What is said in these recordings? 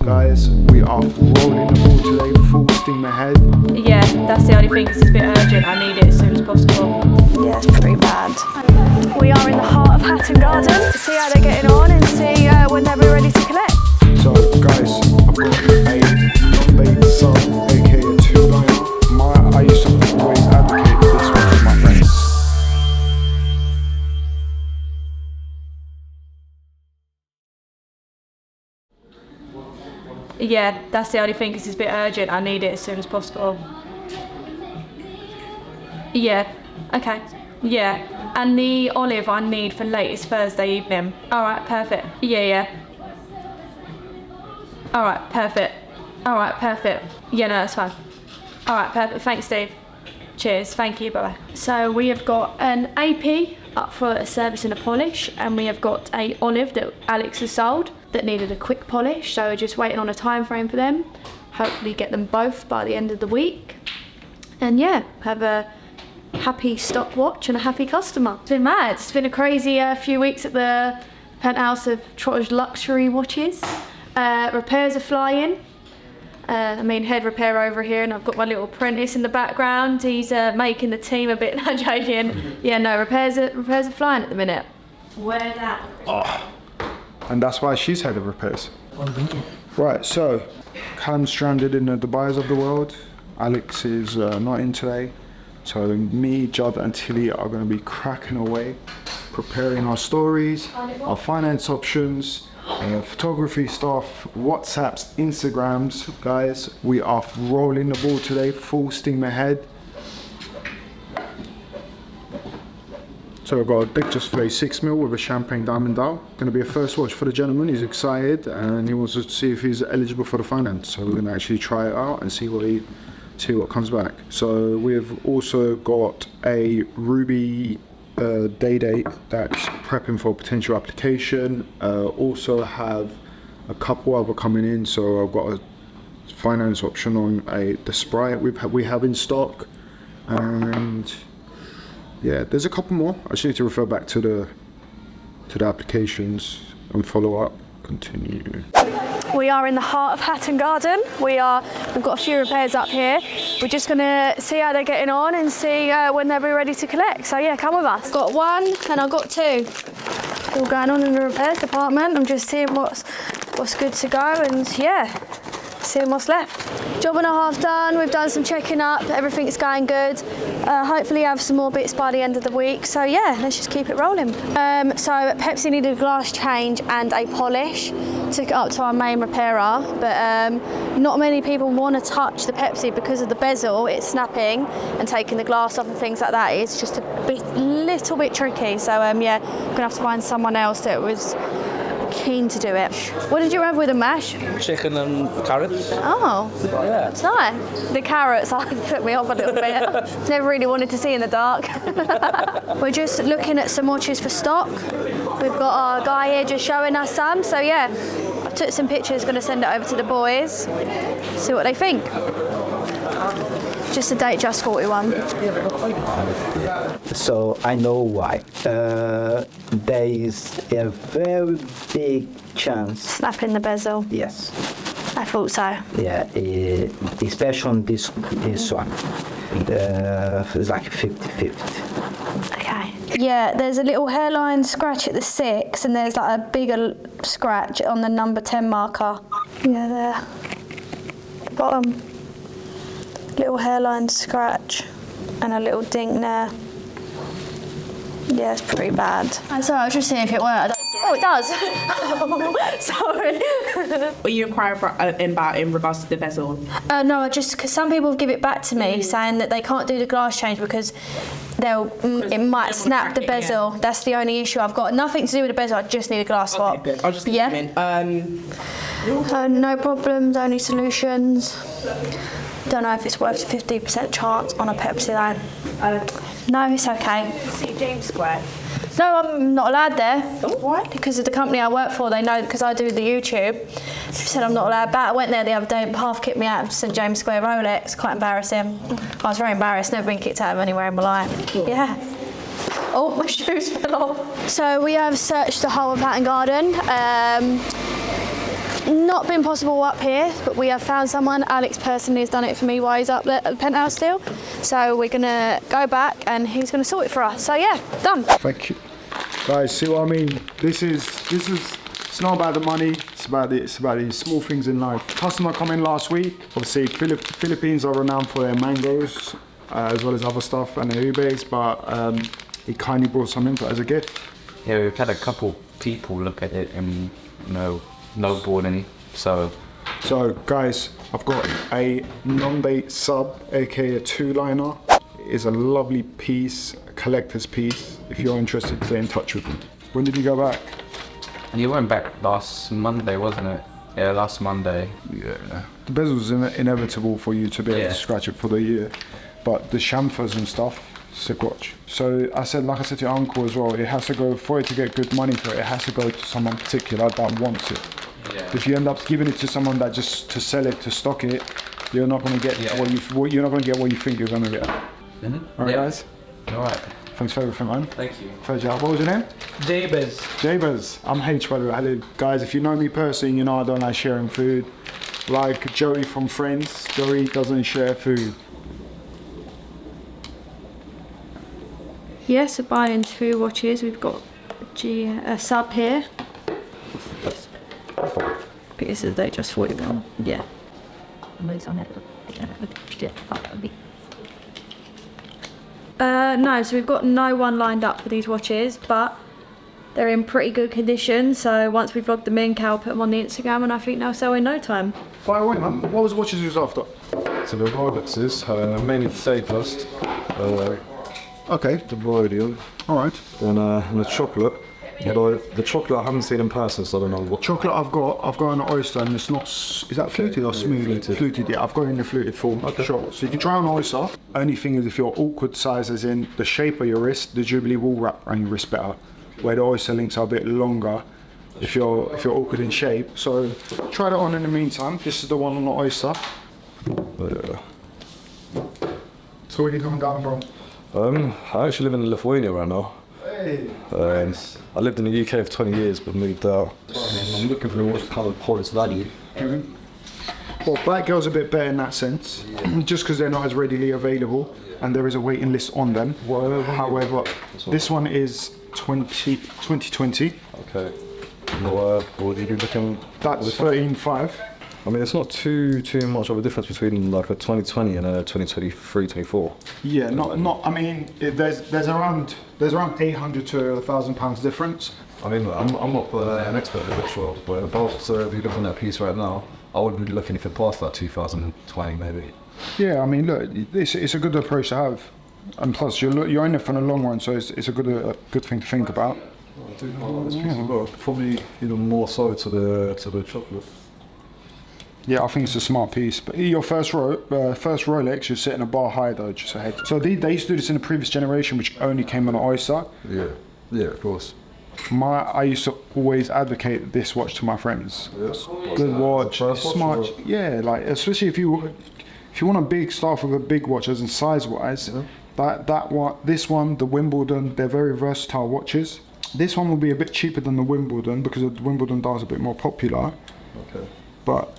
guys. We are rolling the ball today, full steam ahead. Yeah, that's the only thing, because it's a bit urgent. I need it as soon as possible. Yeah, it's pretty bad. We are in the heart of Hatton Garden to see how they're getting on and see when they'll be ready to collect. So guys, I've got a non-bait sub, aka a two-liner. I used to always advocate this one for my friends. Yeah, that's the only thing, because it's a bit urgent. I need it as soon as possible. Yeah, okay. Yeah, and the olive I need for latest Thursday evening. Alright, perfect. Yeah. Alright, perfect. Alright, perfect. Yeah, no, that's fine. Alright, perfect. Thanks, Steve. Cheers. Thank you. Bye-bye. So we have got an AP up for a service and a polish, and we have got a olive that Alex has sold that needed a quick polish, so we're just waiting on a time frame for them. Hopefully get them both by the end of the week. And yeah, have a happy stopwatch and a happy customer. It's been mad. It's been a crazy few weeks at the penthouse of Trotters luxury watches. Repairs are flying. I mean, head repair over here, and I've got my little apprentice in the background. He's making the team a bit joking. Yeah, no, repairs are flying at the minute. Where's that? Oh, and that's why she's head of repairs. Right, so Callum's stranded in the Dubais of the world. Alex is not in today. So me, Judd and Tilly are going to be cracking away, preparing our stories, our finance options, photography stuff, WhatsApps, Instagrams. Guys, we are rolling the ball today, full steam ahead. So we've got a Datejust fillet 6mm with a champagne diamond dial. Going to be a first watch for the gentleman. He's excited and he wants to see if he's eligible for the finance. So we're going to actually try it out and see what comes back. So we've also got a ruby day date that's prepping for potential application. Also have a couple other coming in. So I've got a finance option on the Sprite we have in stock, and yeah, there's a couple more. I just need to refer back to the applications and follow up. Continue. We are in the heart of Hatton Garden. We've got a few repairs up here. We're just gonna see how they're getting on and see when they'll be ready to collect. So yeah, come with us. Got one and I've got two. All going on in the repairs department. I'm just seeing what's good to go, and yeah, seeing what's left. Job and a half done. We've done some checking up. Everything's going good. Hopefully have some more bits by the end of the week. So yeah, let's just keep it rolling. So Pepsi needed a glass change and a polish. Took it up to our main repairer, but not many people want to touch the Pepsi because of the bezel. It's snapping and taking the glass off and things like that. It's just a little bit tricky. So yeah, we're gonna have to find someone else that was keen to do it. What did you have with the mash? Chicken and carrots. Oh, Yeah. it's nice. The carrots put me off a little bit. Never really wanted to see in the dark. We're just looking at some watches for stock. We've got our guy here just showing us some. So yeah, I took some pictures, going to send it over to the boys, see what they think. Just a Datejust 41. So I know why. There is a very big chance. Snapping the bezel. Yes. I thought so. Yeah, especially on this one. It's like 50-50. Okay. Yeah, there's a little hairline scratch at the 6, and there's like a bigger scratch on the number 10 marker. Yeah, there. Bottom. Little hairline scratch and a little ding there. Yeah, it's pretty bad. So I was just seeing if it worked. Oh, it does. Sorry. Are you inquiring in regards to the bezel? No, just because some people give it back to me saying that they can't do the glass change because it might snap the bezel. Yeah. That's the only issue I've got. Nothing to do with the bezel. I just need a glass swap. Okay, I'll just keep them in. No problems. Only solutions. Don't know if it's worth a 50% chance on a Pepsi though. No, it's okay. See James Square. No, I'm not allowed there. Oh, why? Because of the company I work for, they know because I do the YouTube. She said I'm not allowed back. I went there the other day and half kicked me out of St James Square Rolex. Quite embarrassing. I was very embarrassed. Never been kicked out of anywhere in my life. Cool. Yeah. Oh, my shoes fell off. So we have searched the whole of Hatton Garden. not been possible up here, but we have found someone. Alex personally has done it for me while he's up there at the penthouse still. So we're gonna go back and he's gonna sort it for us. So yeah, done. Thank you. Guys, see what I mean? This is it's not about the money, it's about the small things in life. Customer come in last week. Obviously Philippines are renowned for their mangoes, as well as other stuff and their ubes, but he kindly brought some in as a gift. Yeah, we've had a couple people look at it and no board any. So Guys, I've got a non-date sub, aka a 2-liner. It is a lovely piece, a collector's piece. If you're interested, stay in touch with me. When did you go back? you went back last Monday, wasn't it? Yeah, last Monday. Yeah. The bezel's inevitable for you to be able to scratch it for the year, but the chamfers and stuff, sick watch. So like I said to your uncle as well, it has to go, for it to get good money for it, it has to go to someone particular that wants it. Yeah. If you end up giving it to someone that just to sell it, to stock it, you're not going to get what you think you're going to get. Mm-hmm. All right, guys. All right. Thanks for everything, man. Thank you. Pleasure. What was your name? Jabez. Jabez. I'm H, by the way. Guys, if you know me personally, you know I don't like sharing food. Like Joey from Friends, Joey doesn't share food. Yes, so buying 2 watches. We've got a sub here. This is Datejust 41. Yeah. No, so we've got no one lined up for these watches, but they're in pretty good condition. So once we've logged them in, Cal put them on the Instagram, and I think they'll sell in no time. By the way, man, what was the watches you was after? So the Rolexes, mainly the Datejust, Okay. the Rhodium, Alright. and the chocolate. Although the chocolate I haven't seen in person, so I don't know what. Chocolate I've got an oyster, and it's not, is that fluted or smooth? Fluted, yeah, I've got it in the fluted form. Okay. Sure. So you can try on oyster. Only thing is if you're awkward size, as in the shape of your wrist, the Jubilee will wrap around your wrist better. Where the oyster links are a bit longer if you're awkward in shape. So try that on in the meantime. This is the one on the oyster. So where are you coming down from? I actually live in Lithuania right now. Hey. I lived in the UK for 20 years, but moved out. I'm looking for what's called Polish value. Well, Batgirl's a bit better in that sense, just because they're not as readily available, and there is a waiting list on them. However, this one is 2020. Okay. What are you looking? That's 13.5. I mean, it's not too much of a difference between like a 2020 and a 2023, 24. Yeah, not. I mean, there's around 800 to £1,000 difference. I mean, I'm not an expert in the watch world, but if I was to be looking at a piece right now, I wouldn't be looking if it passed that 2020 maybe. Yeah, I mean, look, it's a good approach to have, and plus you're in it for the long run, so it's a good thing to think about. Probably even more so to the chocolate. Yeah, I think it's a smart piece. But your first Rolex, you're setting a bar high though, just ahead. So they used to do this in the previous generation, which only came on an oyster. Yeah, of course. I used to always advocate this watch to my friends. Yes. Good watch, smart. Yeah, like especially if you want a big stuff with a big watch, as in size wise. Yeah. This one, the Wimbledon, they're very versatile watches. This one will be a bit cheaper than the Wimbledon because the Wimbledon dial is a bit more popular. Okay. But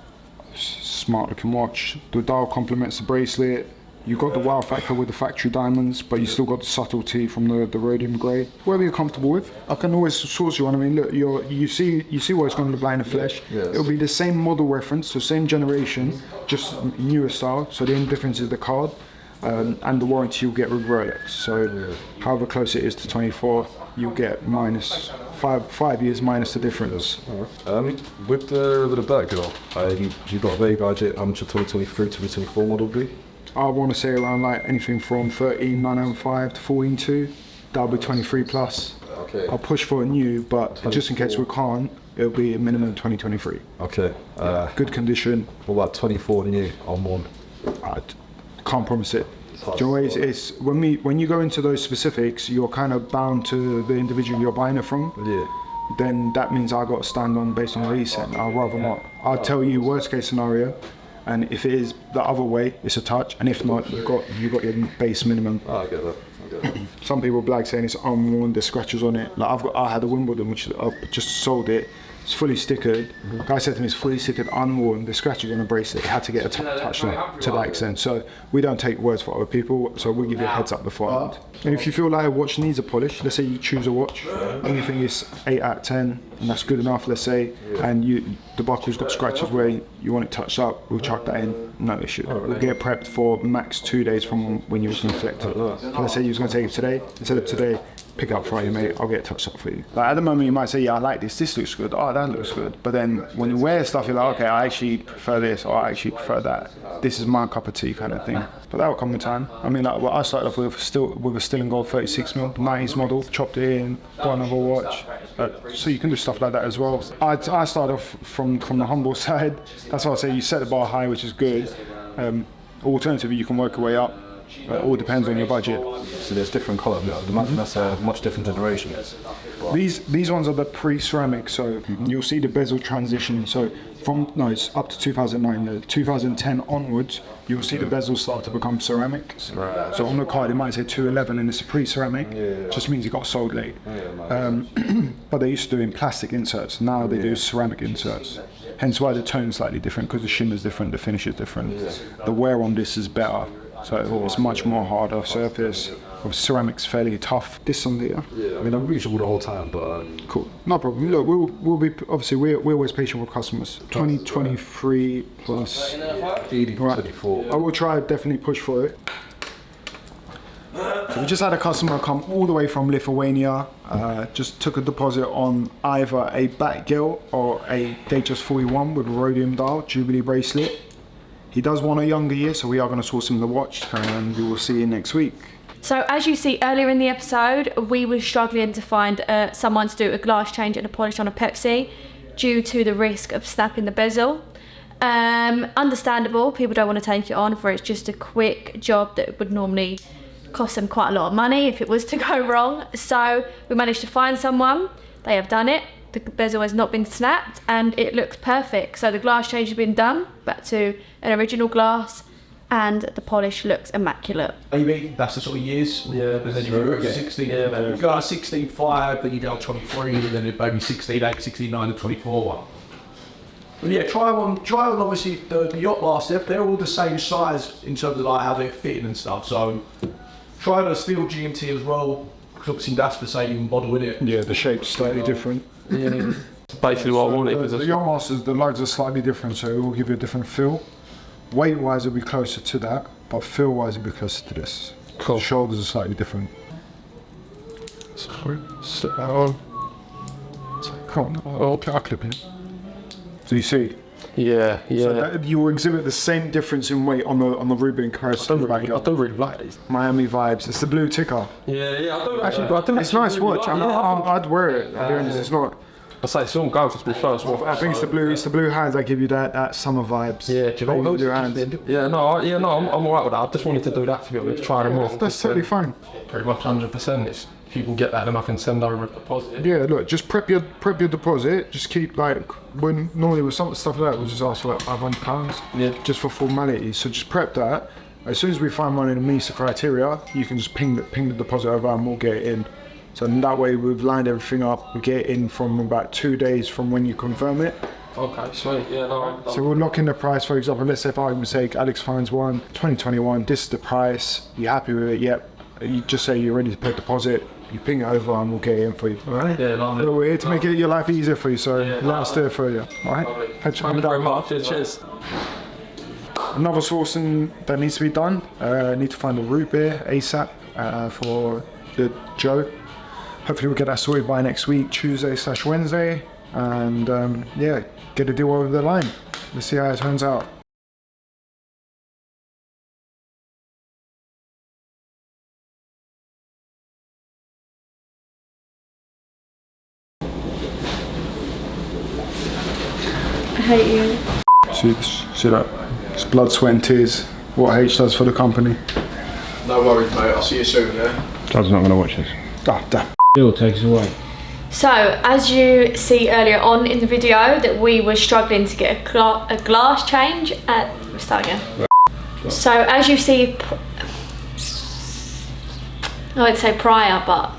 smart looking watch. The dial complements the bracelet. You got the wow factor with the factory diamonds, but you still got the subtlety from the rhodium grey. Whatever you're comfortable with. I can always source you one. I mean, look, you see what it's going to look like in the flesh. Yes. It'll be the same model reference, the same generation, just newer style. So the only difference is the card and the warranty you'll get with Rolex. So however close it is to 24, you'll get minus 5 years minus the difference. With the Batgirl, you got a vague idea how much a 2023 to 2024 model will be? I want to say around like anything from 13,905 to 14,200. That'll be 23 plus. Okay. I'll push for a new, but just in case we can't, it'll be a minimum 2023. Okay. Good condition. What about 24 new on one? I can't promise it. Do you know, it's when you go into those specifics, you're kind of bound to the individual you're buying it from. Yeah. Then that means I got to stand on based on what he said. I'd rather not. I'll tell you worst case scenario, and if it is the other way, it's a touch, and if not, you got your base minimum. I get that. Some people blag saying it's unworn, there's scratches on it. Like I had a Wimbledon which I just sold it. It's fully stickered. Guy said to me it's fully stickered, unworn. The scratches on the bracelet had to get a touch to that extent. So we don't take words for other people. So we'll give you a heads up beforehand. And if you feel like a watch needs a polish, let's say you choose a watch, and you think it's 8 out of 10, and that's good enough, let's say, and the buckle's got scratches where you want it touched up, we'll chuck that in, no issue. We'll get prepped for max 2 days from when you was going to collect it. So let's say you was going to take it today, instead of today, pick up Friday, mate, I'll get it touched up for you. Like at the moment you might say, yeah, I like this looks good, oh, that looks good. But then when you wear stuff, you're like, okay, I actually prefer this, or I actually prefer that. This is my cup of tea kind of thing. But that will come with time. I mean, like, well, I started off with a still in gold 36mm, 90s model, chopped it in, got another watch. So you can do stuff like that as well. I started off from the humble side. That's why I say you set the bar high, which is good. Alternatively, you can work your way up. It all depends on your budget. So there's different colours. That's a much different generation. These ones are the pre-ceramic, so you'll see the bezel transition. So it's up to 2009. 2010 onwards, you'll see the bezels start to become ceramic. Right. So on the card, it might say 211, and it's a pre-ceramic. Just means it got sold late. But they used to do in plastic inserts. Now they do ceramic inserts. Hence why the tone's slightly different, because the shimmer's different, the finish is different. The wear on this is better. So it's much more harder surface. Ceramic's fairly tough. This one there. Yeah, I mean, I'm reachable the whole time, but cool. No problem. Look, we'll be obviously we're always patient with customers. 2023 plus 24. I will try definitely push for it. So we just had a customer come all the way from Lithuania. Just took a deposit on either a Batgirl or a Datejust 41 with a Rhodium dial, Jubilee bracelet. He does want a younger year, so we are going to source him the watch, and we will see you next week. So as you see earlier in the episode, we were struggling to find someone to do a glass change and a polish on a Pepsi due to the risk of snapping the bezel. Understandable, people don't want to take it on for it's just a quick job that would normally cost them quite a lot of money if it was to go wrong. So we managed to find someone, they have done it. The bezel has not been snapped and it looks perfect. So the glass change has been done back to an original glass and the polish looks immaculate. Maybe that's the sort of years. Yeah, but then you go 16, you go 16.5, then you go 23, and then maybe 16.8, 16.9, and 24. But yeah, try on obviously the yacht blaster. They're all the same size in terms of like how they're fitting and stuff. So try on a steel GMT as well, because obviously that's the same model, isn't it? Yeah, the shape's slightly different. Yeah, basically what I wanted. The yacht masters, the lugs are slightly different, so it will give you a different feel. Weight-wise, it'll be closer to that, but feel-wise, it'll be closer to this. Cool. The shoulders are slightly different. Sorry, sit that on. Come on, I'll clip it. So you see? Yeah. So that, you will exhibit the same difference in weight on the Ruby in comparison. I don't really like these. Miami vibes. It's the blue ticker. Yeah. I don't actually. It's a nice watch. I'd wear it. I'll be honest. It's not. I say it's all goes to be first one. I think it's the blue hands that give you that summer vibes. Yeah, do you know what? Blue hands. I'm alright with that. I just wanted to do that to be able to try them off. That's totally fine. Pretty much 100%. If you can get that, then I can send over a deposit. Yeah, look, just prep your deposit. Just keep when normally with some stuff like that, we'll just ask for like £500. Yeah. Just for formality. So just prep that. As soon as we find one that meets the criteria, you can just ping the deposit over and we'll get it in. So in that way we've lined everything up. We get it in from about 2 days from when you confirm it. Okay, sweet. Yeah, no. So we'll lock in the price. For example, let's say for argument's sake, Alex finds one, 2021. This is the price. You happy with it? Yep. You just say you're ready to pay deposit. You ping it over and we'll get it in for you. All right? Yeah, lovely. So we're here to make your life easier for you. So let us do it for you. All right? Thank you very much. Cheers. Another sourcing that needs to be done. Need to find a root beer ASAP for the Joe. Hopefully we'll get that sorted by next week, Tuesday/Wednesday, and yeah, get a deal over the line. Let's see how it turns out. I hate you. See that? It's blood, sweat and tears. What H does for the company. No worries, mate. I'll see you soon, yeah? Dad's not going to watch this. Ah, damn. Still takes away. So, as you see earlier on in the video, that we were struggling to get a glass change at... Let's start again. So, as you see... I would say prior, but